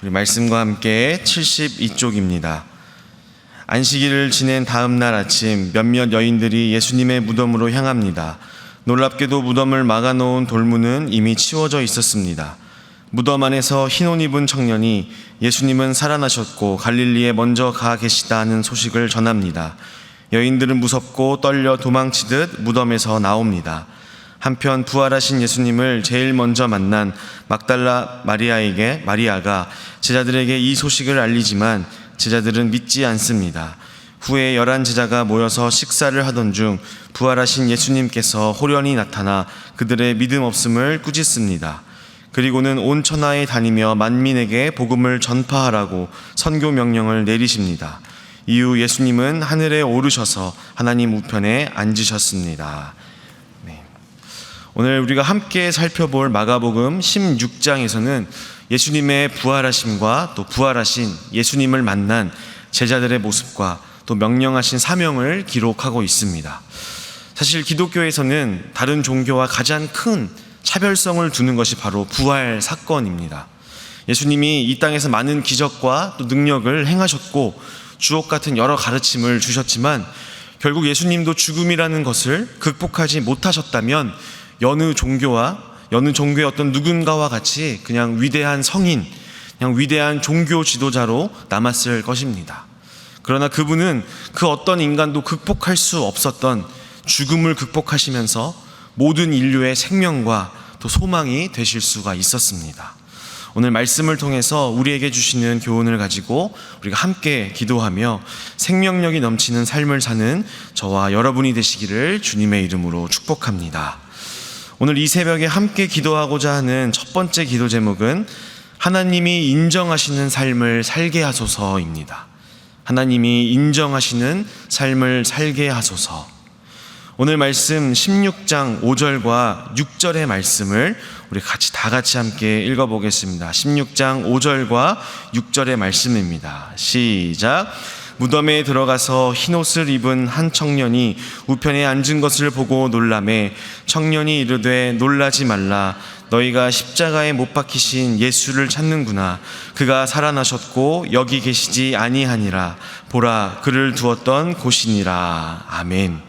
우리 말씀과 함께 72쪽입니다. 안식일을 지낸 다음 날 아침 몇몇 여인들이 예수님의 무덤으로 향합니다. 놀랍게도 무덤을 막아놓은 돌문은 이미 치워져 있었습니다. 무덤 안에서 흰 옷 입은 청년이 예수님은 살아나셨고 갈릴리에 먼저 가 계시다 하는 소식을 전합니다. 여인들은 무섭고 떨려 도망치듯 무덤에서 나옵니다. 한편 부활하신 예수님을 제일 먼저 만난 막달라 마리아가 제자들에게 이 소식을 알리지만 제자들은 믿지 않습니다. 후에 11 제자가 모여서 식사를 하던 중 부활하신 예수님께서 호련히 나타나 그들의 믿음 없음을 꾸짖습니다. 그리고는 온 천하에 다니며 만민에게 복음을 전파하라고 선교 명령을 내리십니다. 이후 예수님은 하늘에 오르셔서 하나님 우편에 앉으셨습니다. 오늘 우리가 함께 살펴볼 마가복음 16장에서는 예수님의 부활하심과 또 부활하신 예수님을 만난 제자들의 모습과 또 명령하신 사명을 기록하고 있습니다. 사실 기독교에서는 다른 종교와 가장 큰 차별성을 두는 것이 바로 부활 사건입니다. 예수님이 이 땅에서 많은 기적과 또 능력을 행하셨고 주옥 같은 여러 가르침을 주셨지만 결국 예수님도 죽음이라는 것을 극복하지 못하셨다면 여느 종교의 어떤 누군가와 같이 그냥 위대한 성인, 그냥 위대한 종교 지도자로 남았을 것입니다. 그러나 그분은 그 어떤 인간도 극복할 수 없었던 죽음을 극복하시면서 모든 인류의 생명과 또 소망이 되실 수가 있었습니다. 오늘 말씀을 통해서 우리에게 주시는 교훈을 가지고 우리가 함께 기도하며 생명력이 넘치는 삶을 사는 저와 여러분이 되시기를 주님의 이름으로 축복합니다. 오늘 이 새벽에 함께 기도하고자 하는 첫 번째 기도 제목은 하나님이 인정하시는 삶을 살게 하소서입니다. 하나님이 인정하시는 삶을 살게 하소서. 오늘 말씀 16장 5절과 6절의 말씀을 우리 다 같이 함께 읽어보겠습니다. 16장 5절과 6절의 말씀입니다. 시작. 무덤에 들어가서 흰옷을 입은 한 청년이 우편에 앉은 것을 보고 놀라매 청년이 이르되 놀라지 말라. 너희가 십자가에 못 박히신 예수를 찾는구나. 그가 살아나셨고 여기 계시지 아니하니라. 보라, 그를 두었던 곳이니라. 아멘.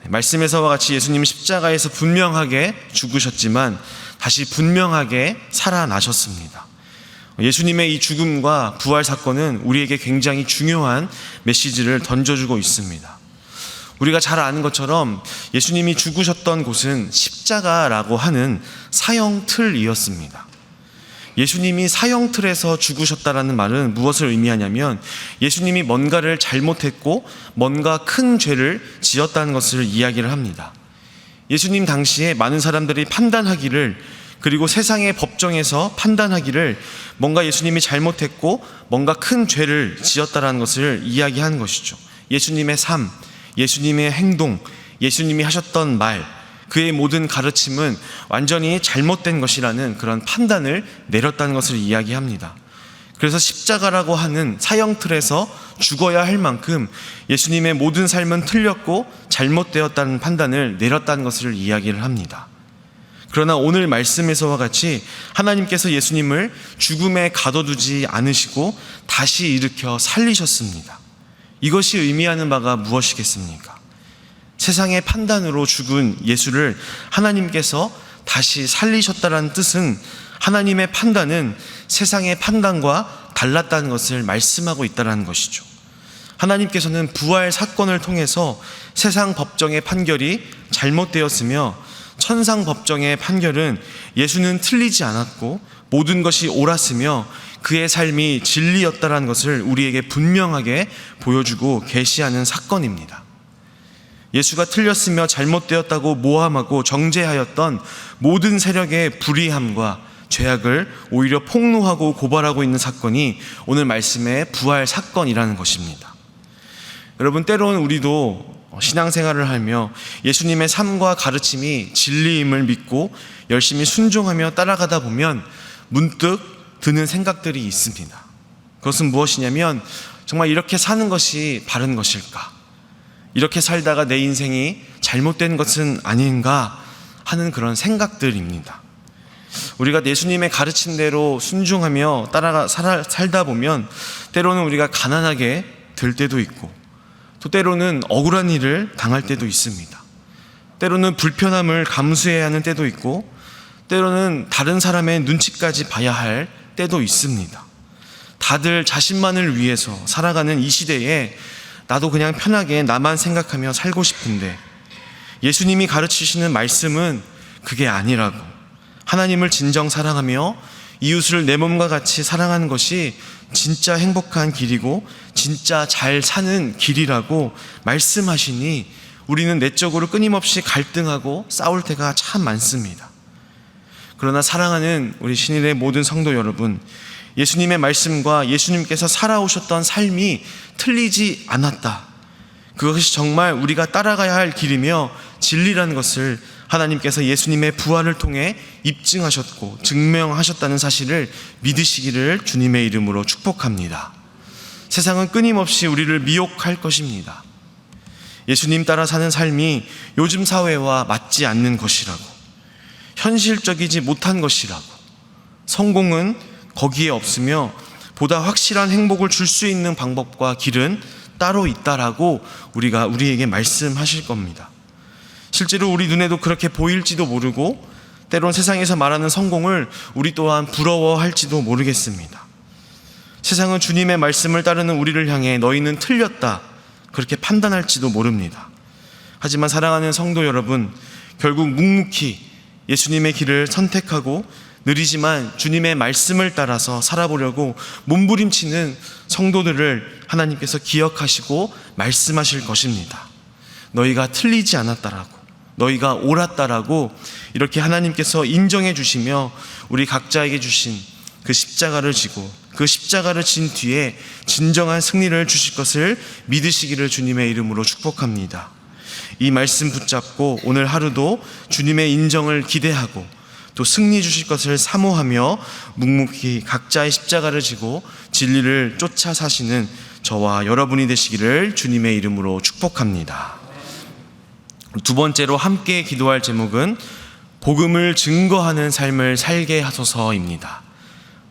말씀에서와 같이 예수님 십자가에서 분명하게 죽으셨지만 다시 분명하게 살아나셨습니다. 예수님의 이 죽음과 부활 사건은 우리에게 굉장히 중요한 메시지를 던져주고 있습니다. 우리가 잘 아는 것처럼 예수님이 죽으셨던 곳은 십자가라고 하는 사형틀이었습니다. 예수님이 사형틀에서 죽으셨다라는 말은 무엇을 의미하냐면 예수님이 뭔가를 잘못했고 뭔가 큰 죄를 지었다는 것을 이야기를 합니다. 예수님 당시에 많은 사람들이 판단하기를, 그리고 세상의 법정에서 판단하기를 뭔가 예수님이 잘못했고 뭔가 큰 죄를 지었다라는 것을 이야기하는 것이죠. 예수님의 삶, 예수님의 행동, 예수님이 하셨던 말, 그의 모든 가르침은 완전히 잘못된 것이라는 그런 판단을 내렸다는 것을 이야기합니다. 그래서 십자가라고 하는 사형틀에서 죽어야 할 만큼 예수님의 모든 삶은 틀렸고 잘못되었다는 판단을 내렸다는 것을 이야기를 합니다. 그러나 오늘 말씀에서와 같이 하나님께서 예수님을 죽음에 가둬두지 않으시고 다시 일으켜 살리셨습니다. 이것이 의미하는 바가 무엇이겠습니까? 세상의 판단으로 죽은 예수를 하나님께서 다시 살리셨다는 뜻은 하나님의 판단은 세상의 판단과 달랐다는 것을 말씀하고 있다는 것이죠. 하나님께서는 부활 사건을 통해서 세상 법정의 판결이 잘못되었으며 천상 법정의 판결은 예수는 틀리지 않았고 모든 것이 옳았으며 그의 삶이 진리였다는 것을 우리에게 분명하게 보여주고 계시하는 사건입니다. 예수가 틀렸으며 잘못되었다고 모함하고 정죄하였던 모든 세력의 불의함과 죄악을 오히려 폭로하고 고발하고 있는 사건이 오늘 말씀의 부활 사건이라는 것입니다. 여러분, 때로는 우리도 신앙생활을 하며 예수님의 삶과 가르침이 진리임을 믿고 열심히 순종하며 따라가다 보면 문득 드는 생각들이 있습니다. 그것은 무엇이냐면 정말 이렇게 사는 것이 바른 것일까? 이렇게 살다가 내 인생이 잘못된 것은 아닌가 하는 그런 생각들입니다. 우리가 예수님의 가르친 대로 순종하며 따라가 살다 보면 때로는 우리가 가난하게 될 때도 있고, 또 때로는 억울한 일을 당할 때도 있습니다. 때로는 불편함을 감수해야 하는 때도 있고, 때로는 다른 사람의 눈치까지 봐야 할 때도 있습니다. 다들 자신만을 위해서 살아가는 이 시대에 나도 그냥 편하게 나만 생각하며 살고 싶은데, 예수님이 가르치시는 말씀은 그게 아니라고, 하나님을 진정 사랑하며 이웃을 내 몸과 같이 사랑하는 것이 진짜 행복한 길이고 진짜 잘 사는 길이라고 말씀하시니, 우리는 내적으로 끊임없이 갈등하고 싸울 때가 참 많습니다. 그러나 사랑하는 우리 신일의 모든 성도 여러분, 예수님의 말씀과 예수님께서 살아오셨던 삶이 틀리지 않았다. 그것이 정말 우리가 따라가야 할 길이며 진리라는 것을 하나님께서 예수님의 부활을 통해 입증하셨고 증명하셨다는 사실을 믿으시기를 주님의 이름으로 축복합니다. 세상은 끊임없이 우리를 미혹할 것입니다. 예수님 따라 사는 삶이 요즘 사회와 맞지 않는 것이라고, 현실적이지 못한 것이라고, 성공은 거기에 없으며 보다 확실한 행복을 줄 수 있는 방법과 길은 따로 있다라고 우리에게 말씀하실 겁니다. 실제로 우리 눈에도 그렇게 보일지도 모르고, 때론 세상에서 말하는 성공을 우리 또한 부러워할지도 모르겠습니다. 세상은 주님의 말씀을 따르는 우리를 향해 너희는 틀렸다, 그렇게 판단할지도 모릅니다. 하지만 사랑하는 성도 여러분, 결국 묵묵히 예수님의 길을 선택하고 느리지만 주님의 말씀을 따라서 살아보려고 몸부림치는 성도들을 하나님께서 기억하시고 말씀하실 것입니다. 너희가 틀리지 않았다라고, 너희가 옳았다라고 이렇게 하나님께서 인정해 주시며 우리 각자에게 주신 그 십자가를 지고 그 십자가를 진 뒤에 진정한 승리를 주실 것을 믿으시기를 주님의 이름으로 축복합니다. 이 말씀 붙잡고 오늘 하루도 주님의 인정을 기대하고 또 승리 주실 것을 사모하며 묵묵히 각자의 십자가를 지고 진리를 쫓아 사시는 저와 여러분이 되시기를 주님의 이름으로 축복합니다. 두 번째로 함께 기도할 제목은 복음을 증거하는 삶을 살게 하소서입니다.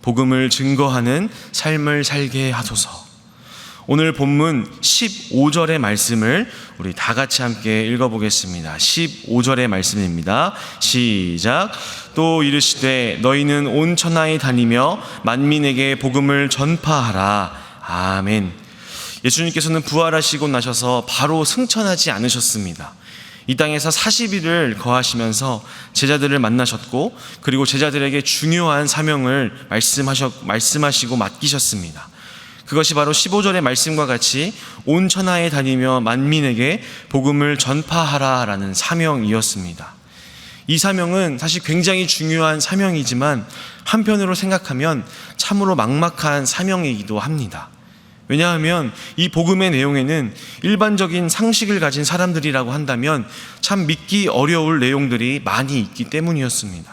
복음을 증거하는 삶을 살게 하소서. 오늘 본문 15절의 말씀을 우리 다 같이 함께 읽어보겠습니다. 15절의 말씀입니다. 시작. 또 이르시되 너희는 온 천하에 다니며 만민에게 복음을 전파하라. 아멘. 예수님께서는 부활하시고 나셔서 바로 승천하지 않으셨습니다. 이 땅에서 40일을 거하시면서 제자들을 만나셨고, 그리고 제자들에게 중요한 사명을 말씀하시고 맡기셨습니다. 그것이 바로 15절의 말씀과 같이 온 천하에 다니며 만민에게 복음을 전파하라라는 사명이었습니다. 이 사명은 사실 굉장히 중요한 사명이지만 한편으로 생각하면 참으로 막막한 사명이기도 합니다. 왜냐하면 이 복음의 내용에는 일반적인 상식을 가진 사람들이라고 한다면 참 믿기 어려울 내용들이 많이 있기 때문이었습니다.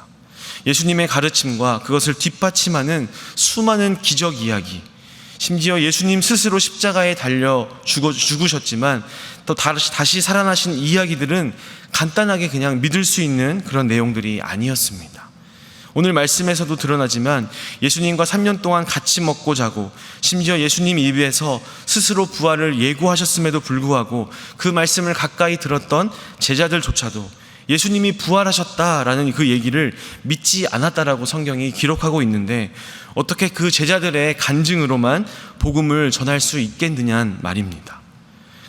예수님의 가르침과 그것을 뒷받침하는 수많은 기적 이야기, 심지어 예수님 스스로 십자가에 달려 죽으셨지만 또 다시 살아나신 이야기들은 간단하게 그냥 믿을 수 있는 그런 내용들이 아니었습니다. 오늘 말씀에서도 드러나지만 예수님과 3년 동안 같이 먹고 자고, 심지어 예수님 입에서 스스로 부활을 예고하셨음에도 불구하고 그 말씀을 가까이 들었던 제자들조차도 예수님이 부활하셨다라는 그 얘기를 믿지 않았다라고 성경이 기록하고 있는데, 어떻게 그 제자들의 간증으로만 복음을 전할 수 있겠느냐는 말입니다.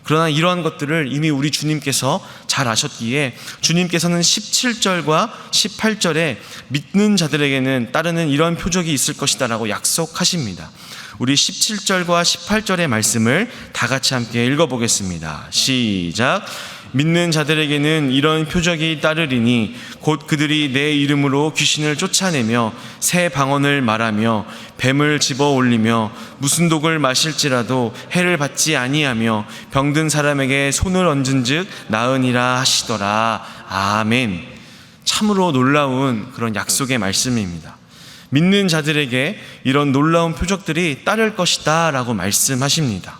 그러나 이러한 것들을 이미 우리 주님께서 잘 아셨기에 주님께서는 17절과 18절에 믿는 자들에게는 따르는 이런 표적이 있을 것이다 라고 약속하십니다. 우리 17절과 18절의 말씀을 다 같이 함께 읽어보겠습니다. 시작. 믿는 자들에게는 이런 표적이 따르리니 곧 그들이 내 이름으로 귀신을 쫓아내며 새 방언을 말하며 뱀을 집어 올리며 무슨 독을 마실지라도 해를 받지 아니하며 병든 사람에게 손을 얹은즉 나으니라 하시더라. 아멘. 참으로 놀라운 그런 약속의 말씀입니다. 믿는 자들에게 이런 놀라운 표적들이 따를 것이다 라고 말씀하십니다.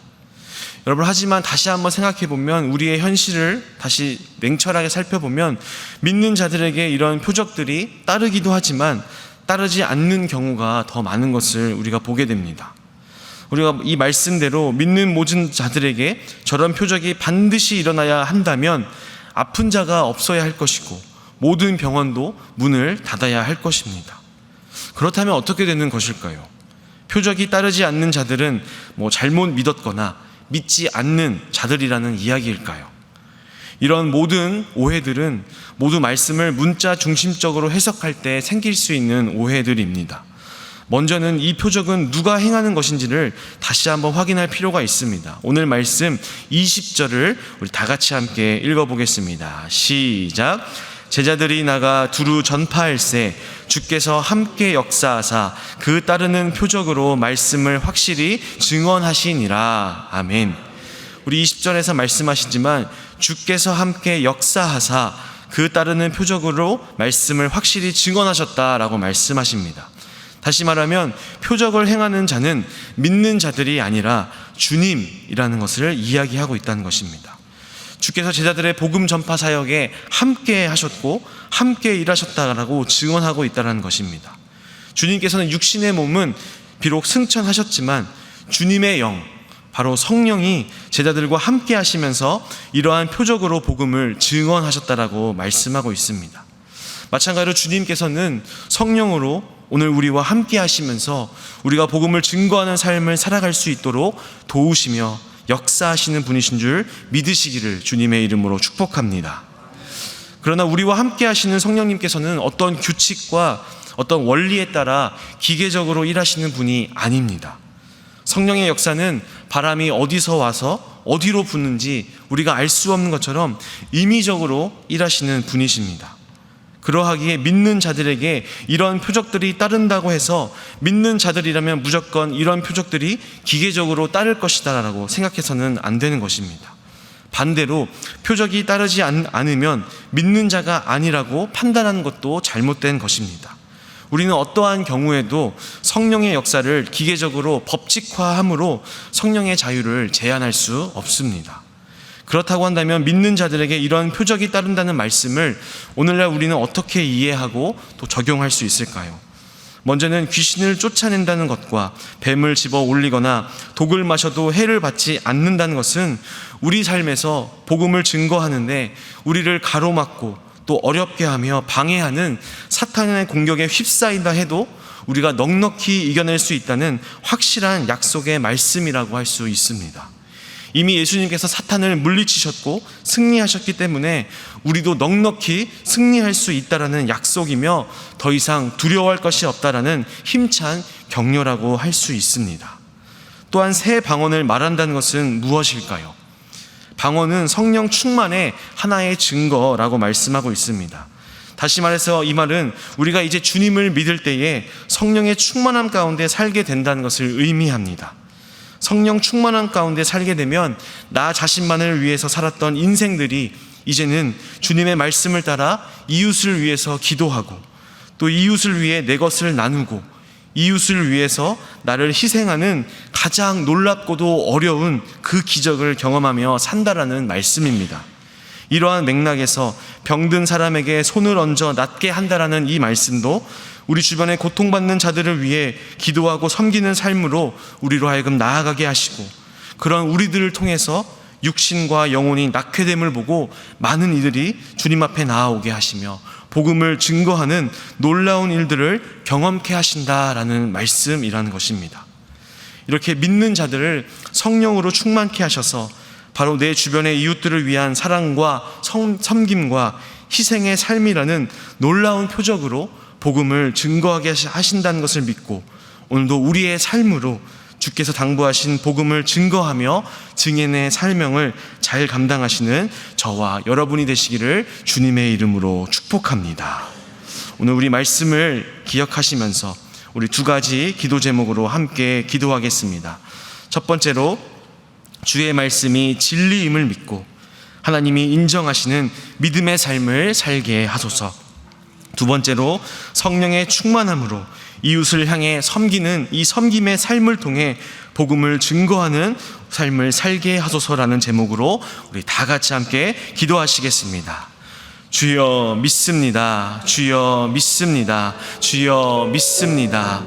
여러분, 하지만 다시 한번 생각해 보면, 우리의 현실을 다시 냉철하게 살펴보면 믿는 자들에게 이런 표적들이 따르기도 하지만 따르지 않는 경우가 더 많은 것을 우리가 보게 됩니다. 우리가 이 말씀대로 믿는 모든 자들에게 저런 표적이 반드시 일어나야 한다면 아픈 자가 없어야 할 것이고 모든 병원도 문을 닫아야 할 것입니다. 그렇다면 어떻게 되는 것일까요? 표적이 따르지 않는 자들은 잘못 믿었거나 믿지 않는 자들이라는 이야기일까요? 이런 모든 오해들은 모두 말씀을 문자 중심적으로 해석할 때 생길 수 있는 오해들입니다. 먼저는 이 표적은 누가 행하는 것인지를 다시 한번 확인할 필요가 있습니다. 오늘 말씀 20절을 우리 다 같이 함께 읽어보겠습니다. 시작. 제자들이 나가 두루 전파할세 주께서 함께 역사하사 그 따르는 표적으로 말씀을 확실히 증언하시니라. 아멘. 우리 20절에서 말씀하시지만 주께서 함께 역사하사 그 따르는 표적으로 말씀을 확실히 증언하셨다라고 말씀하십니다. 다시 말하면 표적을 행하는 자는 믿는 자들이 아니라 주님이라는 것을 이야기하고 있다는 것입니다. 주께서 제자들의 복음 전파 사역에 함께 하셨고 함께 일하셨다라고 증언하고 있다는 것입니다. 주님께서는 육신의 몸은 비록 승천하셨지만 주님의 영, 바로 성령이 제자들과 함께 하시면서 이러한 표적으로 복음을 증언하셨다라고 말씀하고 있습니다. 마찬가지로 주님께서는 성령으로 오늘 우리와 함께 하시면서 우리가 복음을 증거하는 삶을 살아갈 수 있도록 도우시며 역사하시는 분이신 줄 믿으시기를 주님의 이름으로 축복합니다. 그러나 우리와 함께 하시는 성령님께서는 어떤 규칙과 어떤 원리에 따라 기계적으로 일하시는 분이 아닙니다. 성령의 역사는 바람이 어디서 와서 어디로 부는지 우리가 알 수 없는 것처럼 임의적으로 일하시는 분이십니다. 그러하기에 믿는 자들에게 이런 표적들이 따른다고 해서 믿는 자들이라면 무조건 이런 표적들이 기계적으로 따를 것이다 라고 생각해서는 안 되는 것입니다. 반대로 표적이 따르지 않으면 믿는 자가 아니라고 판단하는 것도 잘못된 것입니다. 우리는 어떠한 경우에도 성령의 역사를 기계적으로 법칙화함으로 성령의 자유를 제한할 수 없습니다. 그렇다고 한다면 믿는 자들에게 이런 표적이 따른다는 말씀을 오늘날 우리는 어떻게 이해하고 또 적용할 수 있을까요? 먼저는 귀신을 쫓아낸다는 것과 뱀을 집어 올리거나 독을 마셔도 해를 받지 않는다는 것은 우리 삶에서 복음을 증거하는데 우리를 가로막고 또 어렵게 하며 방해하는 사탄의 공격에 휩싸인다 해도 우리가 넉넉히 이겨낼 수 있다는 확실한 약속의 말씀이라고 할 수 있습니다. 이미 예수님께서 사탄을 물리치셨고 승리하셨기 때문에 우리도 넉넉히 승리할 수 있다라는 약속이며 더 이상 두려워할 것이 없다라는 힘찬 격려라고 할 수 있습니다. 또한 새 방언을 말한다는 것은 무엇일까요? 방언은 성령 충만의 하나의 증거라고 말씀하고 있습니다. 다시 말해서 이 말은 우리가 이제 주님을 믿을 때에 성령의 충만함 가운데 살게 된다는 것을 의미합니다. 성령 충만함 가운데 살게 되면 나 자신만을 위해서 살았던 인생들이 이제는 주님의 말씀을 따라 이웃을 위해서 기도하고 또 이웃을 위해 내 것을 나누고 이웃을 위해서 나를 희생하는 가장 놀랍고도 어려운 그 기적을 경험하며 산다라는 말씀입니다. 이러한 맥락에서 병든 사람에게 손을 얹어 낫게 한다라는 이 말씀도 우리 주변에 고통받는 자들을 위해 기도하고 섬기는 삶으로 우리로 하여금 나아가게 하시고 그런 우리들을 통해서 육신과 영혼이 낙회됨을 보고 많은 이들이 주님 앞에 나아오게 하시며 복음을 증거하는 놀라운 일들을 경험케 하신다라는 말씀이라는 것입니다. 이렇게 믿는 자들을 성령으로 충만케 하셔서 바로 내 주변의 이웃들을 위한 사랑과 섬김과 희생의 삶이라는 놀라운 표적으로 복음을 증거하게 하신다는 것을 믿고 오늘도 우리의 삶으로 주께서 당부하신 복음을 증거하며 증인의 사명을 잘 감당하시는 저와 여러분이 되시기를 주님의 이름으로 축복합니다. 오늘 우리 말씀을 기억하시면서 우리 두 가지 기도 제목으로 함께 기도하겠습니다. 첫 번째로 주의 말씀이 진리임을 믿고 하나님이 인정하시는 믿음의 삶을 살게 하소서. 두 번째로 성령의 충만함으로 이웃을 향해 섬기는 이 섬김의 삶을 통해 복음을 증거하는 삶을 살게 하소서라는 제목으로 우리 다 같이 함께 기도하시겠습니다. 주여 믿습니다. 주여 믿습니다. 주여 믿습니다.